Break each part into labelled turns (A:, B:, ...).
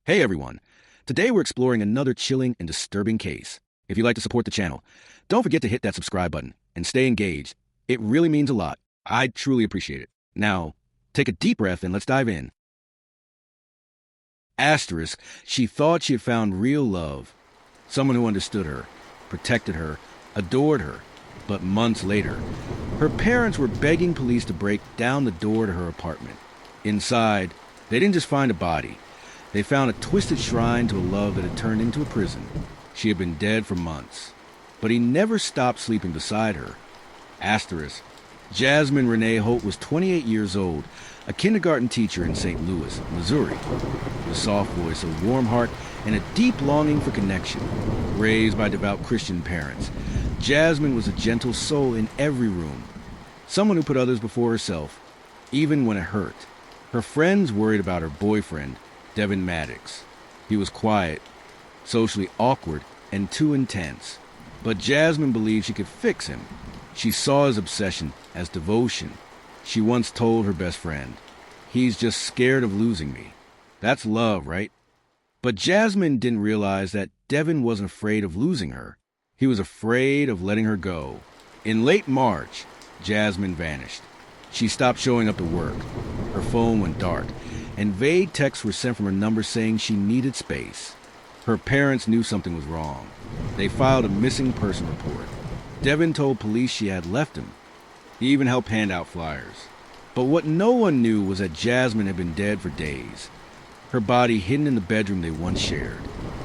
A: Hey everyone! Today we're exploring another chilling and disturbing case. If you'd like to support the channel, don't forget to hit that subscribe button and stay engaged. It really means a lot. I truly appreciate it. Now, take a deep breath and let's dive in. Asterisk, she thought she had found real love. Someone who understood her, protected her, adored her. But months later, her parents were begging police to break down the door to her apartment. Inside, they didn't just find a body. They found a twisted shrine to a love that had turned into a prison. She had been dead for months, but he never stopped sleeping beside her. Asterisk, Jasmine Renee Holt was 28 years old, a kindergarten teacher in St. Louis, Missouri. The soft voice, a warm heart, and a deep longing for connection. Raised by devout Christian parents, Jasmine was a gentle soul in every room. Someone who put others before herself, even when it hurt. Her friends worried about her boyfriend, Devin Maddox. He was quiet, socially awkward, and too intense. But Jasmine believed she could fix him. She saw his obsession as devotion. She once told her best friend, "He's just scared of losing me." That's love, right? But Jasmine didn't realize that Devin wasn't afraid of losing her. He was afraid of letting her go. In late March, Jasmine vanished. She stopped showing up to work. Her phone went dark, and vague texts were sent from her number saying she needed space. Her parents knew something was wrong. They filed a missing person report. Devin told police she had left him. He even helped hand out flyers. But what no one knew was that Jasmine had been dead for days. Her body hidden in the bedroom they once shared.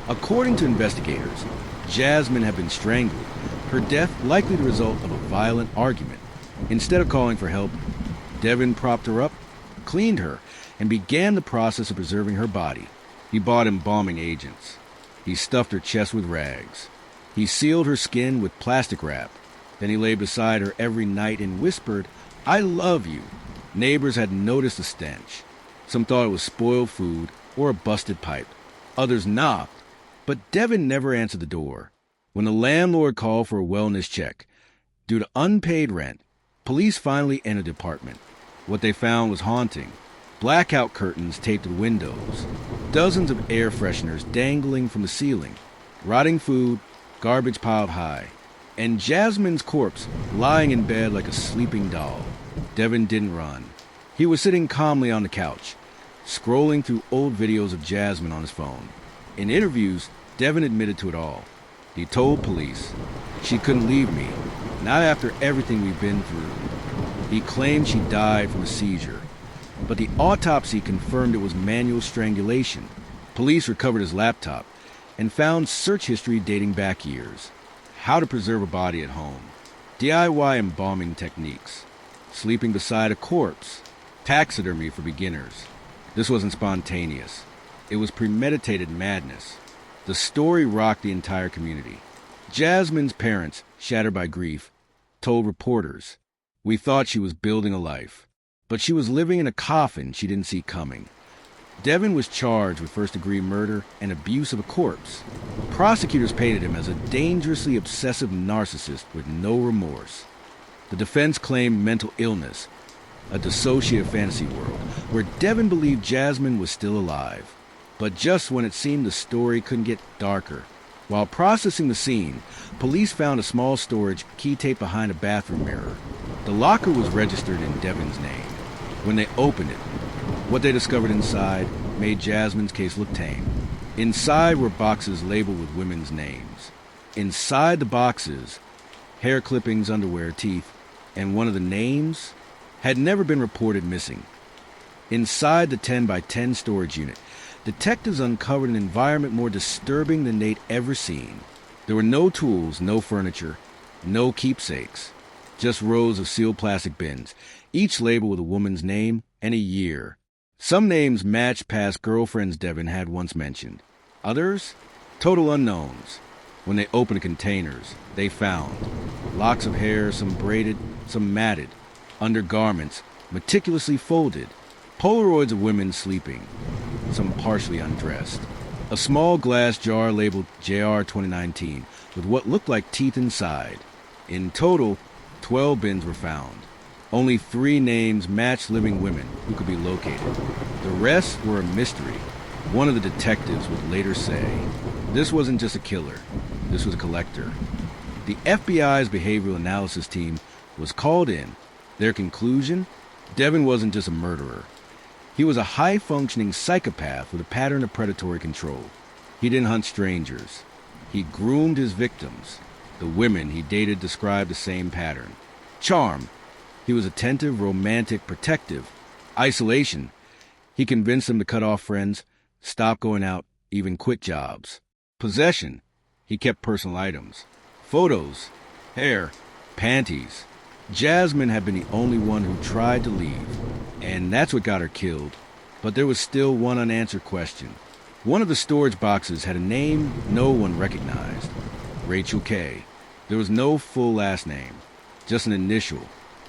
A: According to investigators, Jasmine had been strangled, her death likely the result of a violent argument. Instead of calling for help, Devin propped her up, cleaned her, and began the process of preserving her body. He bought embalming agents. He stuffed her chest with rags. He sealed her skin with plastic wrap. Then he lay beside her every night and whispered, "I love you." Neighbors had noticed the stench. Some thought it was spoiled food or a busted pipe. Others knocked, but Devin never answered the door. When the landlord called for a wellness check, due to unpaid rent, police finally entered the apartment. What they found was haunting. Blackout curtains taped to the windows, dozens of air fresheners dangling from the ceiling, rotting food, garbage piled high, and Jasmine's corpse lying in bed like a sleeping doll. Devin didn't run. He was sitting calmly on the couch, scrolling through old videos of Jasmine on his phone. In interviews, Devin admitted to it all. He told police, "She couldn't leave me, not after everything we've been through." He claimed she died from a seizure, but the autopsy confirmed it was manual strangulation. Police recovered his laptop and found search history dating back years. How to preserve a body at home, DIY embalming techniques, sleeping beside a corpse, taxidermy for beginners. This wasn't spontaneous. It was premeditated madness. The story rocked the entire community. Jasmine's parents, shattered by grief, told reporters, "We thought she was building a life, but she was living in a coffin she didn't see coming." Devin was charged with first-degree murder and abuse of a corpse. Prosecutors painted him as a dangerously obsessive narcissist with no remorse. The defense claimed mental illness, a dissociative fantasy world, where Devin believed Jasmine was still alive. But just when it seemed the story couldn't get darker, while processing the scene, police found a small storage key taped behind a bathroom mirror. The locker was registered in Devin's name. When they opened it, what they discovered inside made Jasmine's case look tame. Inside were boxes labeled with women's names. Inside the boxes, hair clippings, underwear, teeth, and one of the names had never been reported missing. Inside the 10 by 10 storage unit, detectives uncovered an environment more disturbing than they'd ever seen. There were no tools, no furniture, no keepsakes, just rows of sealed plastic bins, each labeled with a woman's name and a year. Some names matched past girlfriends Devin had once mentioned. Others, total unknowns. When they opened the containers, they found locks of hair, some braided, some matted, undergarments meticulously folded, Polaroids of women sleeping, some partially undressed, a small glass jar labeled JR 2019 with what looked like teeth inside. In total, 12 bins were found. Only 3 names matched living women who could be located. The rest were a mystery. One of the detectives would later say, this wasn't just a killer, this was a collector. The FBI's behavioral analysis team was called in. Their conclusion? Devin wasn't just a murderer. He was a high-functioning psychopath with a pattern of predatory control. He didn't hunt strangers. He groomed his victims. The women he dated described the same pattern. Charm. He was attentive, romantic, protective. Isolation. He convinced them to cut off friends, stop going out, even quit jobs. Possession. He kept personal items. Photos. Hair. Panties. Jasmine had been the only one who tried to leave, and that's what got her killed. But there was still one unanswered question. One of the storage boxes had a name no one recognized. Rachel K. There was no full last name, just an initial.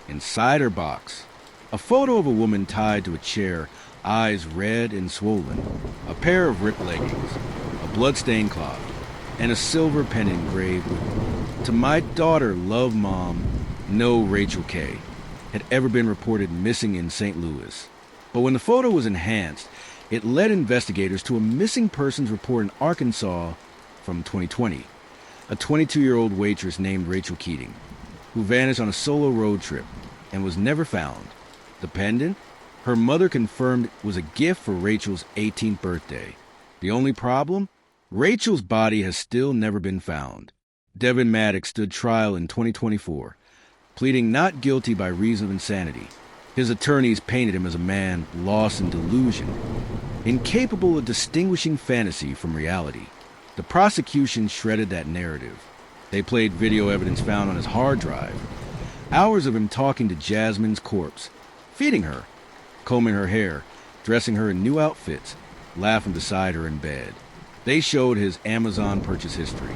A: Inside her box, a photo of a woman tied to a chair, eyes red and swollen, a pair of ripped leggings, a blood-stained cloth, and a silver pen engraved with, "To my daughter, love, Mom." No Rachel K. had ever been reported missing in St. Louis. But when the photo was enhanced, it led investigators to a missing persons report in Arkansas from 2020. A 22-year-old waitress named Rachel Keating, who vanished on a solo road trip and was never found. The pendant, her mother confirmed, was a gift for Rachel's 18th birthday. The only problem? Rachel's body has still never been found. Devin Maddox stood trial in 2024, pleading not guilty by reason of insanity. His attorneys painted him as a man lost in delusion, incapable of distinguishing fantasy from reality. The prosecution shredded that narrative. They played video evidence found on his hard drive. Hours of him talking to Jasmine's corpse, feeding her, combing her hair, dressing her in new outfits, laughing beside her in bed. They showed his Amazon purchase history.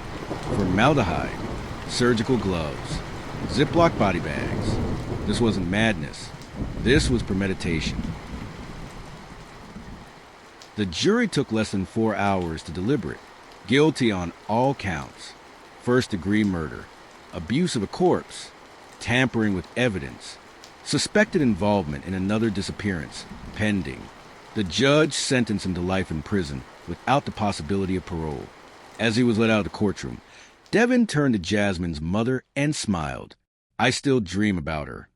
A: Formaldehyde, surgical gloves, Ziploc body bags. This wasn't madness. This was premeditation. The jury took less than 4 hours to deliberate. Guilty on all counts. First-degree murder, abuse of a corpse, tampering with evidence, suspected involvement in another disappearance, pending. The judge sentenced him to life in prison without the possibility of parole. As he was let out of the courtroom, Devin turned to Jasmine's mother and smiled. "I still dream about her."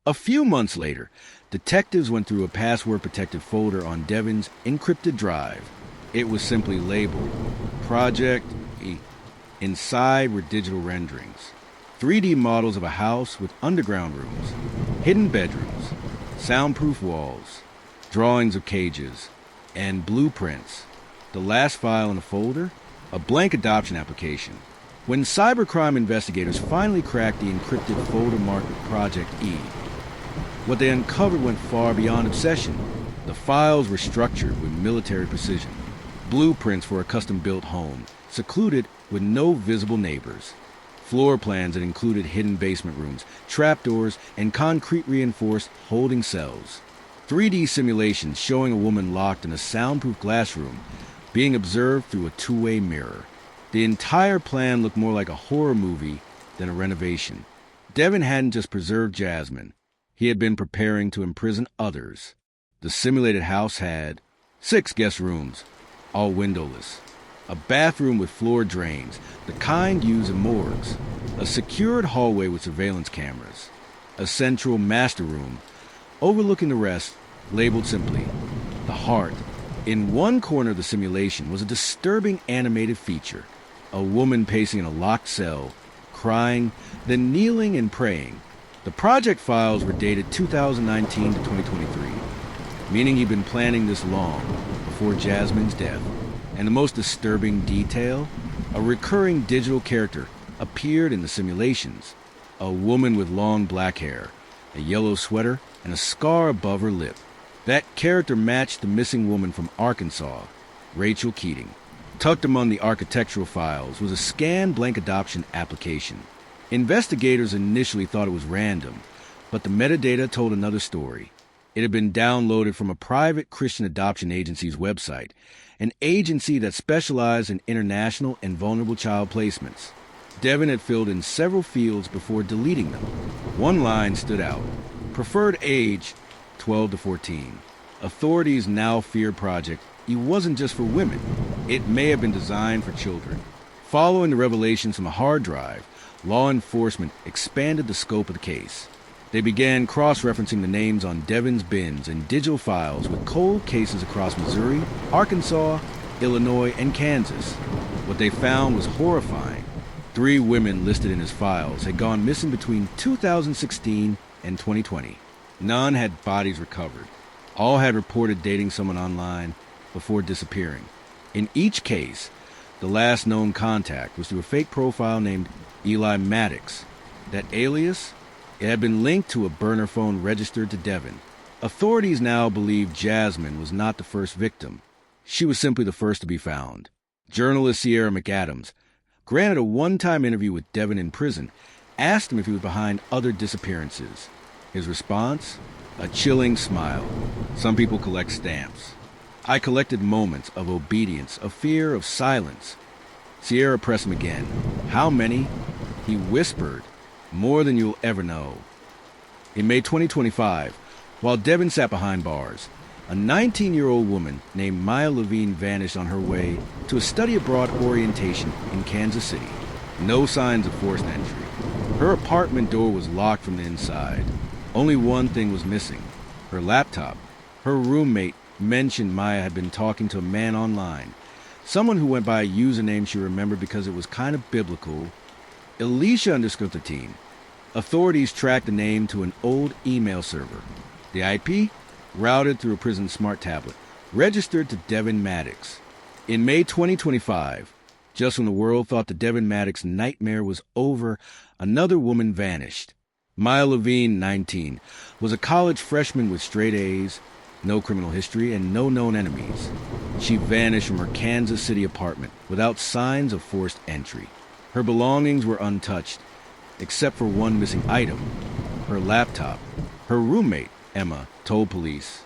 A: A few months later, detectives went through a password-protected folder on Devin's encrypted drive. It was simply labeled Project E. Inside were digital renderings, 3D models of a house with underground rooms, hidden bedrooms, soundproof walls, drawings of cages, and blueprints. The last file in the folder? A blank adoption application. When cybercrime investigators finally cracked the encrypted folder marked Project E, what they uncovered went far beyond obsession. The files were structured with military precision. Blueprints for a custom-built home, secluded with no visible neighbors. Floor plans that included hidden basement rooms, trapdoors, and concrete-reinforced holding cells. 3D simulations showing a woman locked in a soundproof glass room, being observed through a two-way mirror. The entire plan looked more like a horror movie than a renovation. Devin hadn't just preserved Jasmine. He had been preparing to imprison others. The simulated house had 6 guest rooms, all windowless. A bathroom with floor drains, the kind used in morgues. A secured hallway with surveillance cameras. A central master room, overlooking the rest, labeled simply, The Heart. In one corner of the simulation was a disturbing animated feature. A woman pacing in a locked cell, crying, then kneeling and praying. The project files were dated 2019 to 2023, meaning he'd been planning this long, before Jasmine's death. And the most disturbing detail? A recurring digital character appeared in the simulations. A woman with long black hair, a yellow sweater, and a scar above her lip. That character matched the missing woman from Arkansas, Rachel Keating. Tucked among the architectural files was a scanned blank adoption application. Investigators initially thought it was random, but the metadata told another story. It had been downloaded from a private Christian adoption agency's website, an agency that specialized in international and vulnerable child placements. Devin had filled in several fields before deleting them. One line stood out. Preferred age, 12 to 14. Authorities now fear Project E wasn't just for women. It may have been designed for children. Following the revelations from a hard drive, law enforcement expanded the scope of the case. They began cross-referencing the names on Devin's bins and digital files with cold cases across Missouri, Arkansas, Illinois, and Kansas. What they found was horrifying. 3 women listed in his files had gone missing between 2016 and 2020. None had bodies recovered. All had reported dating someone online before disappearing. In each case, the last known contact was through a fake profile named Eli Maddox. That alias, it had been linked to a burner phone registered to Devin. Authorities now believe Jasmine was not the first victim. She was simply the first to be found. Journalist Sierra McAdams, granted a one-time interview with Devin in prison, asked him if he was behind other disappearances. His response? A chilling smile. Some people collect stamps. I collected moments of obedience, of fear, of silence. Sierra pressed him again. How many? He whispered. More than you'll ever know. In May 2025, while Devin sat behind bars, a 19-year-old woman named Maya Levine vanished on her way to a study abroad orientation in Kansas City. No signs of forced entry. Her apartment door was locked from the inside. Only one thing was missing, her laptop. Her roommate mentioned Maya had been talking to a man online, someone who went by a username she remembered because it was kind of biblical, Alicia_13. Authorities tracked the name to an old email server. The IP? Routed through a prison smart tablet, registered to Devin Maddox. In May 2025, just when the world thought the Devin Maddox nightmare was over, another woman vanished. Maya Levine, 19, was a college freshman with straight A's, no criminal history, and no known enemies. She vanished from her Kansas City apartment without signs of forced entry. Her belongings were untouched, except for one missing item, her laptop. Her roommate, Emma, told police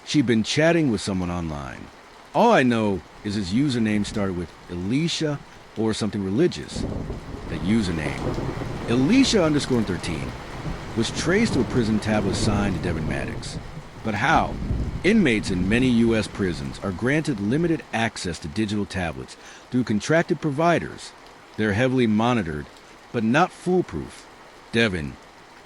A: she'd been chatting with someone online. All I know is his username started with Alicia or something religious. That username, Alicia_13, was traced to a prison tablet signed to Devin Maddox. But how? Inmates in many U.S. prisons are granted limited access to digital tablets through contracted providers. They're heavily monitored, but not foolproof. Devin,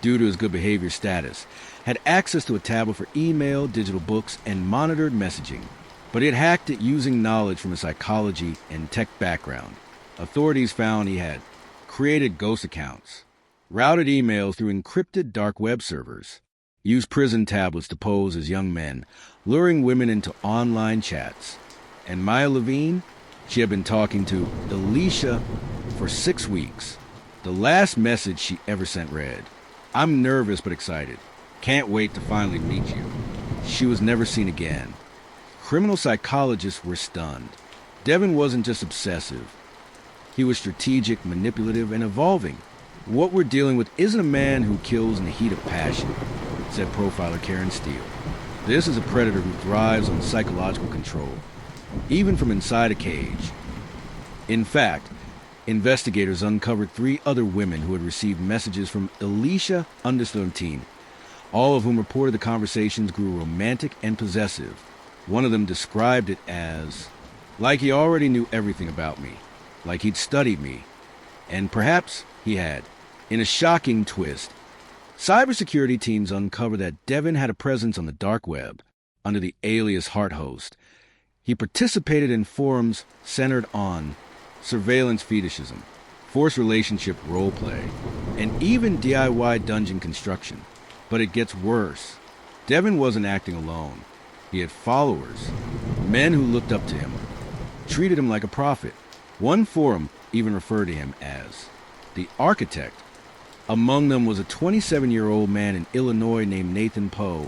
A: due to his good behavior status, had access to a tablet for email, digital books, and monitored messaging. But he had hacked it using knowledge from a psychology and tech background. Authorities found he had created ghost accounts, routed emails through encrypted dark web servers, used prison tablets to pose as young men, luring women into online chats. And Maya Levine? She had been talking to Alicia for 6 weeks. The last message she ever sent read, "I'm nervous but excited. Can't wait to finally meet you." She was never seen again. Criminal psychologists were stunned. Devin wasn't just obsessive. He was strategic, manipulative, and evolving. What we're dealing with isn't a man who kills in the heat of passion, said profiler Karen Steele. This is a predator who thrives on psychological control, even from inside a cage. In fact, investigators uncovered 3 other women who had received messages from Alicia_13, all of whom reported the conversations grew romantic and possessive. One of them described it as, like he already knew everything about me, like he'd studied me, and perhaps he had. In a shocking twist, cybersecurity teams uncovered that Devin had a presence on the dark web under the alias Heart Host. He participated in forums centered on surveillance fetishism, forced relationship roleplay, and even DIY dungeon construction. But it gets worse. Devin wasn't acting alone. He had followers, men who looked up to him, treated him like a prophet. One forum even referred to him as the architect. Among them was a 27-year-old man in Illinois named Nathan Poe,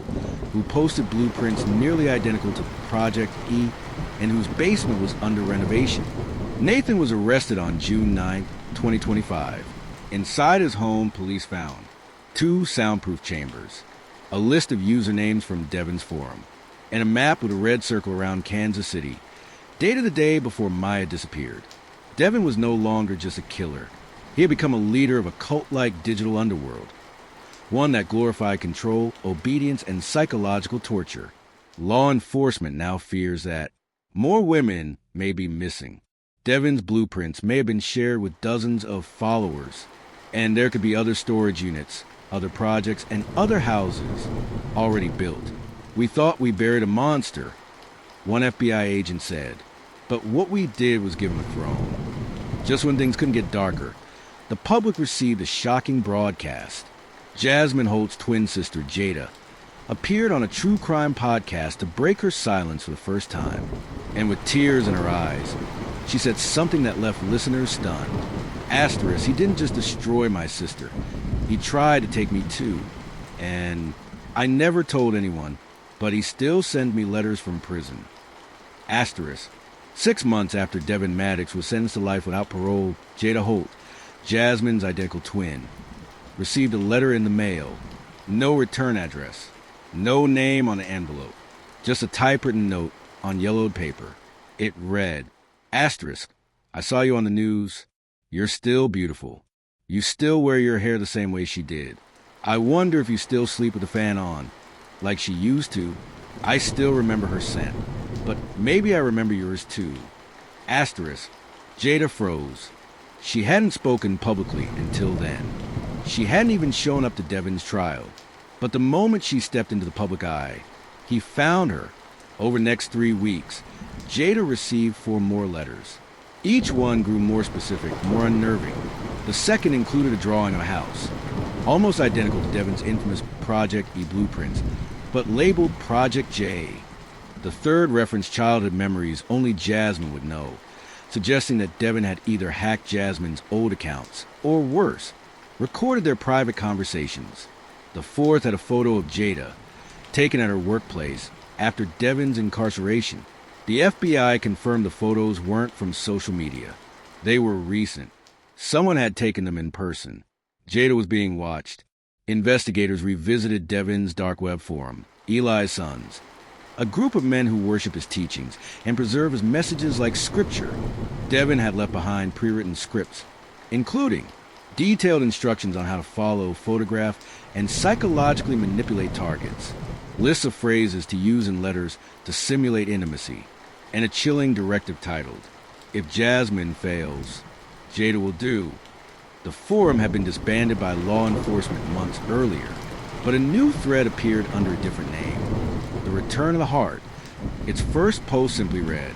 A: who posted blueprints nearly identical to Project E and whose basement was under renovation. Nathan was arrested on June 9, 2025. Inside his home, police found 2 soundproof chambers, a list of usernames from Devin's forum, and a map with a red circle around Kansas City, dated the day before Maya disappeared. Devin was no longer just a killer. He had become a leader of a cult-like digital underworld, one that glorified control, obedience, and psychological torture. Law enforcement now fears that more women may be missing. Devin's blueprints may have been shared with dozens of followers, and there could be other storage units, other projects, and other houses already built. We thought we buried a monster, one FBI agent said, but what we did was give him a throne. Just when things couldn't get darker, the public received a shocking broadcast. Jasmine Holt's twin sister, Jada, appeared on a true crime podcast to break her silence for the first time. And with tears in her eyes, she said something that left listeners stunned. Asterisk, he didn't just destroy my sister. He tried to take me too. And I never told anyone, but he still sent me letters from prison. Asterisk, 6 months after Devin Maddox was sentenced to life without parole, Jada Holt, Jasmine's identical twin, received a letter in the mail. No return address. No name on the envelope. Just a typewritten note on yellowed paper. It read, asterisk, I saw you on the news. You're still beautiful. You still wear your hair the same way she did. I wonder if you still sleep with the fan on, like she used to. I still remember her scent. But maybe I remember yours too. Asterisk, Jada froze. She hadn't spoken publicly until then. She hadn't even shown up to Devin's trial. But the moment she stepped into the public eye, he found her. Over the next 3 weeks, Jada received 4 more letters. Each one grew more specific, more unnerving. The second included a drawing of a house, almost identical to Devin's infamous Project E blueprints, but labeled Project J. The third referenced childhood memories only Jasmine would know, suggesting that Devin had either hacked Jasmine's old accounts, or worse, recorded their private conversations. The fourth had a photo of Jada, taken at her workplace after Devin's incarceration. The FBI confirmed the photos weren't from social media. They were recent. Someone had taken them in person. Jada was being watched. Investigators revisited Devin's dark web forum, Eli's Sons, a group of men who worship his teachings and preserve his messages like scripture. Devin had left behind pre-written scripts, including detailed instructions on how to follow, photograph, and psychologically manipulate targets, lists of phrases to use in letters to simulate intimacy, and a chilling directive titled, If Jasmine Fails, Jada Will Do. The forum had been disbanded by law enforcement months earlier, but a new thread appeared under a different name, The Return of the Heart. Its first post simply read,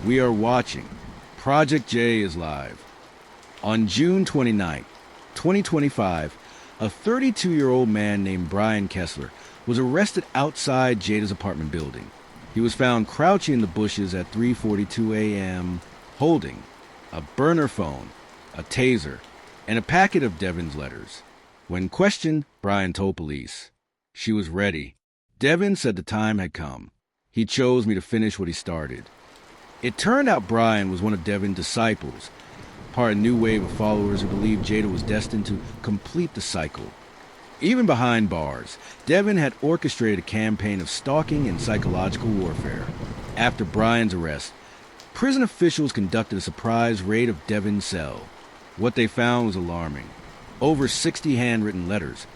A: We are watching. Project J is live. On June 29, 2025, a 32-year-old man named Brian Kessler was arrested outside Jada's apartment building. He was found crouching in the bushes at 3:42 a.m., holding a burner phone, a taser, and a packet of Devin's letters. When questioned, Brian told police, She was ready. Devin said the time had come. He chose me to finish what he started. It turned out Brian was one of Devin's disciples, part of a new wave of followers who believed Jada was destined to complete the cycle. Even behind bars, Devin had orchestrated a campaign of stalking and psychological warfare. After Brian's arrest, prison officials conducted a surprise raid of Devin's cell. What they found was alarming. Over 60 handwritten letters,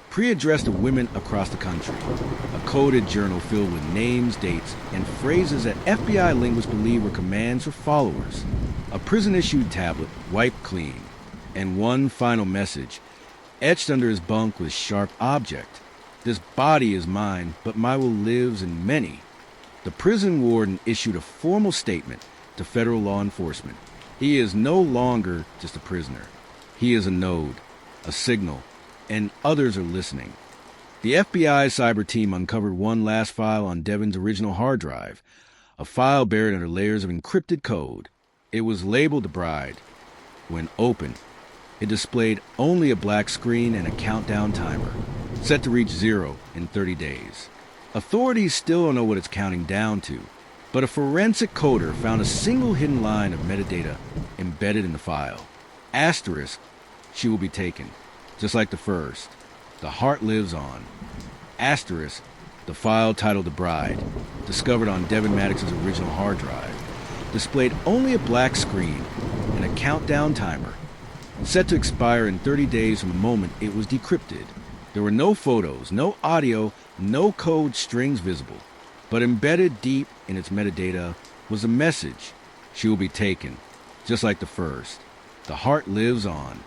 A: pre-addressed to women across the country. A coded journal filled with names, dates, and phrases that FBI linguists believe were commands for followers. A prison-issued tablet, wiped clean. And one final message, etched under his bunk with sharp object. This body is mine, but my will lives in many. The prison warden issued a formal statement to federal law enforcement. He is no longer just a prisoner. He is a node, a signal, and others are listening. The FBI cyber team uncovered one last file on Devin's original hard drive, a file buried under layers of encrypted code. It was labeled The Bride. When opened, it displayed only a black screen and a countdown timer, set to reach 0 in 30 days. Authorities still don't know what it's counting down to, but a forensic coder found a single hidden line of metadata embedded in the file. Asterisk, she will be taken, just like the first. The heart lives on. Asterisk, the file titled The Bride, discovered on Devin Maddox's original hard drive, displayed only a black screen and a countdown timer, set to expire in 30 days from the moment it was decrypted. There were no photos, no audio, no code strings visible. But embedded deep in its metadata was a message. She will be taken, just like the first. The heart lives on.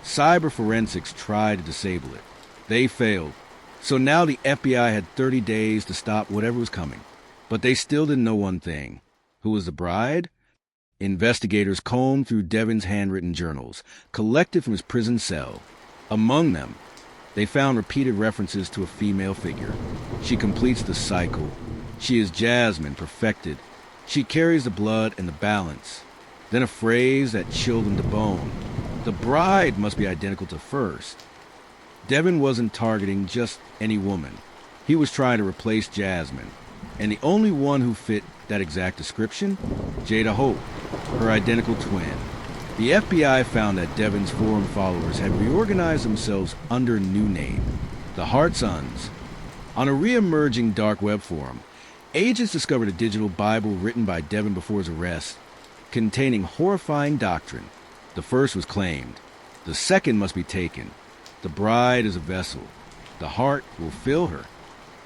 A: Cyber forensics tried to disable it. They failed. So now the FBI had 30 days to stop whatever was coming. But they still didn't know one thing. Who was the bride? Investigators combed through Devin's handwritten journals, collected from his prison cell. Among them, they found repeated references to a female figure. She completes the cycle. She is Jasmine, perfected. She carries the blood and the balance. Then a phrase that chilled him to bone. The bride must be identical to first. Devin wasn't targeting just any woman. He was trying to replace Jasmine. And the only one who fit that exact description? Jada Holt, her identical twin. The FBI found that Devin's forum followers had reorganized themselves under a new name, the Heart Sons. On a re-emerging dark web forum, agents discovered a digital Bible written by Devin before his arrest, containing horrifying doctrine. The first was claimed. The second must be taken. The bride is a vessel. The heart will fill her.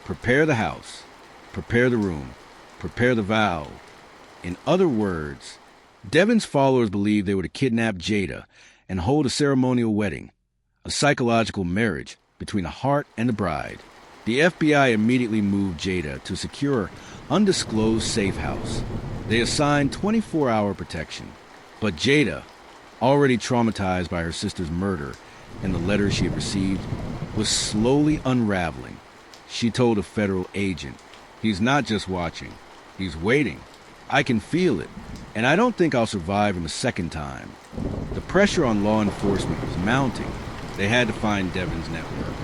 A: Prepare the house. Prepare the room. Prepare the vow. In other words, Devin's followers believed they were to kidnap Jada and hold a ceremonial wedding, a psychological marriage between the heart and the bride. The FBI immediately moved Jada to a secure, undisclosed safe house. They assigned 24-hour protection. But Jada, already traumatized by her sister's murder and the letters she had received, was slowly unraveling. She told a federal agent, "He's not just watching, he's waiting. I can feel it, and I don't think I'll survive him a second time." The pressure on law enforcement was mounting. They had to find Devin's network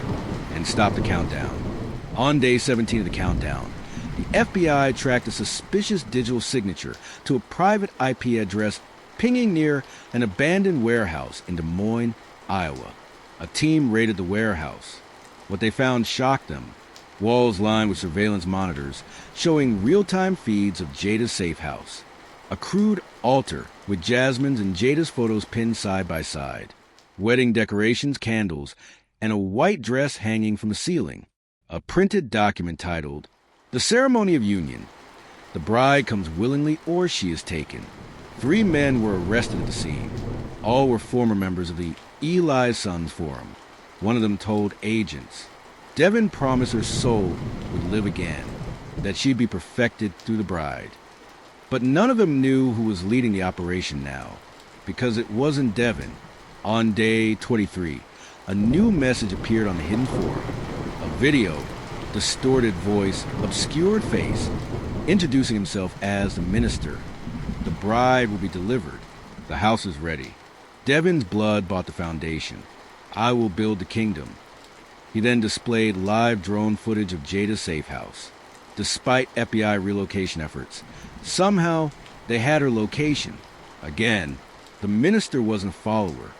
A: and stop the countdown. On day 17 of the countdown, the FBI tracked a suspicious digital signature to a private IP address pinging near an abandoned warehouse in Des Moines, Iowa. A team raided the warehouse. What they found shocked them. Walls lined with surveillance monitors showing real-time feeds of Jada's safe house. A crude altar with Jasmine's and Jada's photos pinned side by side. Wedding decorations, candles, and a white dress hanging from the ceiling. A printed document titled, "The Ceremony of Union. The bride comes willingly or she is taken." 3 men were arrested at the scene. All were former members of the Eli's Sons Forum. One of them told agents, Devin promised her soul would live again, that she'd be perfected through the bride. But none of them knew who was leading the operation now, because it wasn't Devin. On day 23, a new message appeared on the hidden forum. A video, distorted voice, obscured face, introducing himself as the minister. The bride will be delivered. The house is ready. Devin's blood bought the foundation. I will build the kingdom. He then displayed live drone footage of Jada's safe house. Despite FBI relocation efforts, somehow they had her location. Again, the minister wasn't a follower.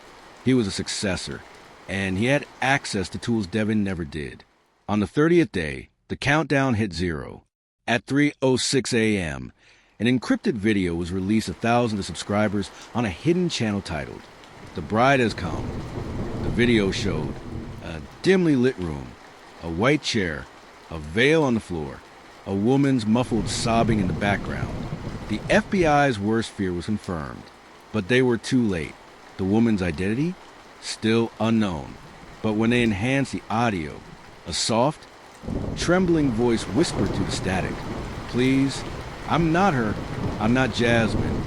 A: He was a successor, and he had access to tools Devin never did. On the 30th day, the countdown hit 0. At 3:06 a.m., an encrypted video was released to thousands of subscribers on a hidden channel titled, "The Bride Has Come." The video showed a dimly lit room, a white chair, a veil on the floor, a woman's muffled sobbing in the background. The FBI's worst fear was confirmed, but they were too late. The woman's identity? Still unknown. But when they enhanced the audio, a soft, trembling voice whispered through the static, "Please, I'm not her. I'm not Jasmine."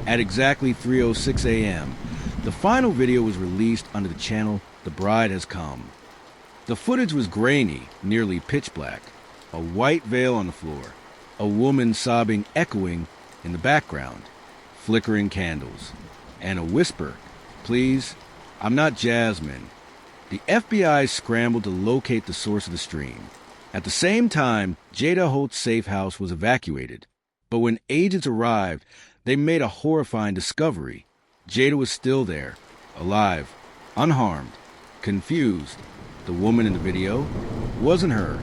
A: At exactly 3:06 a.m., the final video was released under the channel "The Bride Has Come." The footage was grainy, nearly pitch black. A white veil on the floor. A woman sobbing echoing in the background. Flickering candles. And a whisper, "Please, I'm not Jasmine." The FBI scrambled to locate the source of the stream. At the same time, Jada Holt's safe house was evacuated. But when agents arrived, they made a horrifying discovery. Jada was still there, alive, unharmed, confused. The woman in the video wasn't her.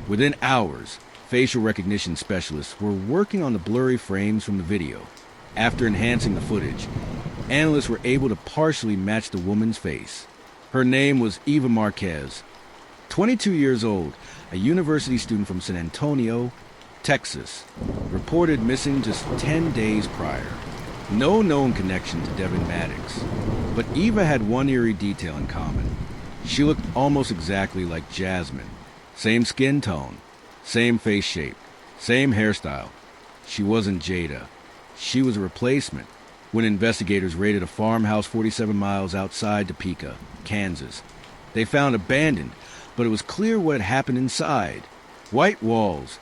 A: Within hours, facial recognition specialists were working on the blurry frames from the video. After enhancing the footage, analysts were able to partially match the woman's face. Her name was Eva Marquez, 22 years old, a university student from San Antonio, Texas, reported missing just 10 days prior. No known connection to Devin Maddox, but Eva had one eerie detail in common. She looked almost exactly like Jasmine. Same skin tone, same face shape, same hairstyle. She wasn't Jada. She was a replacement. When investigators raided a farmhouse 47 miles outside Topeka, Kansas, they found abandoned, but it was clear what had happened inside. White walls,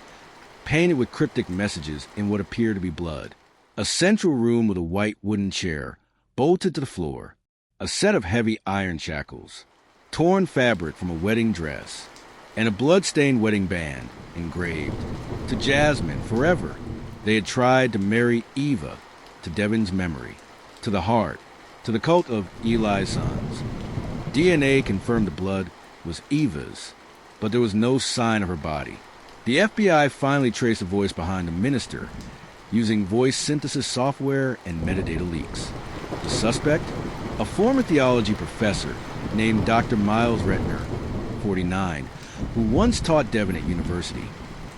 A: painted with cryptic messages in what appeared to be blood. A central room with a white wooden chair, bolted to the floor. A set of heavy iron shackles. Torn fabric from a wedding dress. And a blood-stained wedding band, engraved. To Jasmine, forever. They had tried to marry Eva, to Devin's memory, to the heart, to the cult of Eli's sons. DNA confirmed the blood was Eva's, but there was no sign of her body. The FBI finally traced the voice behind the minister, using voice synthesis software and metadata leaks. The suspect? A former theology professor named Dr. Miles Retner, 49, who once taught Devin at university.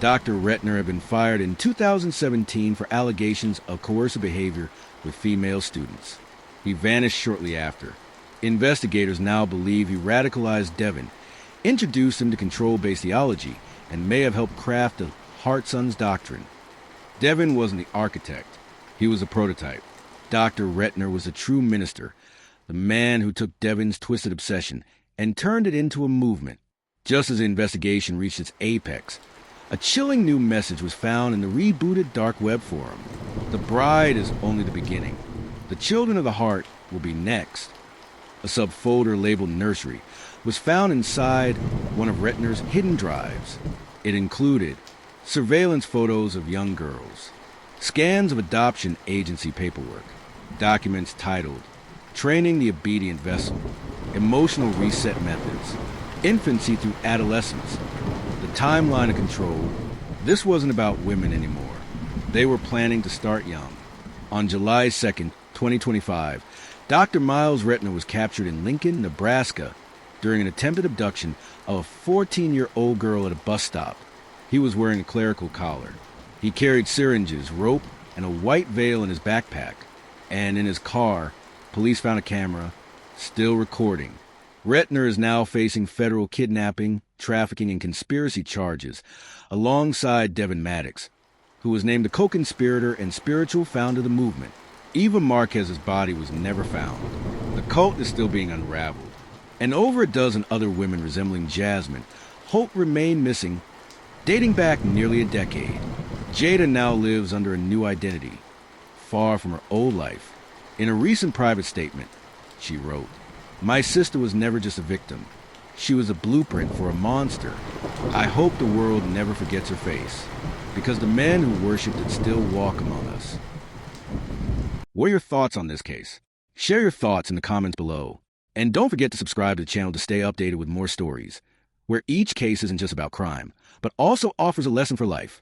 A: Dr. Retner had been fired in 2017 for allegations of coercive behavior with female students. He vanished shortly after. Investigators now believe he radicalized Devin, introduced him to control-based theology, and may have helped craft the Heart-Sons doctrine. Devin wasn't the architect. He was a prototype. Dr. Retner was a true minister, the man who took Devin's twisted obsession and turned it into a movement. Just as the investigation reached its apex, a chilling new message was found in the rebooted dark web forum. The bride is only the beginning. The children of the heart will be next. A subfolder labeled Nursery was found inside one of Retner's hidden drives. It included surveillance photos of young girls, scans of adoption agency paperwork, documents titled Training the Obedient Vessel, Emotional Reset Methods, Infancy through Adolescence, the timeline of control. This wasn't about women anymore. They were planning to start young. On July 2nd, 2025, Dr. Miles Retner was captured in Lincoln, Nebraska, during an attempted abduction of a 14-year-old girl at a bus stop. He was wearing a clerical collar. He carried syringes, rope, and a white veil in his backpack. And in his car, police found a camera, still recording. Retner is now facing federal kidnapping, trafficking, and conspiracy charges, alongside Devin Maddox, who was named the co-conspirator and spiritual founder of the movement. Eva Marquez's body was never found. The cult is still being unraveled. And over a dozen other women resembling Jasmine, hope remained missing, dating back nearly a decade. Jada now lives under a new identity, far from her old life. In a recent private statement, she wrote, "My sister was never just a victim. She was a blueprint for a monster. I hope the world never forgets her face, because the men who worshipped it still walk among us." What are your thoughts on this case? Share your thoughts in the comments below. And don't forget to subscribe to the channel to stay updated with more stories, where each case isn't just about crime, but also offers a lesson for life.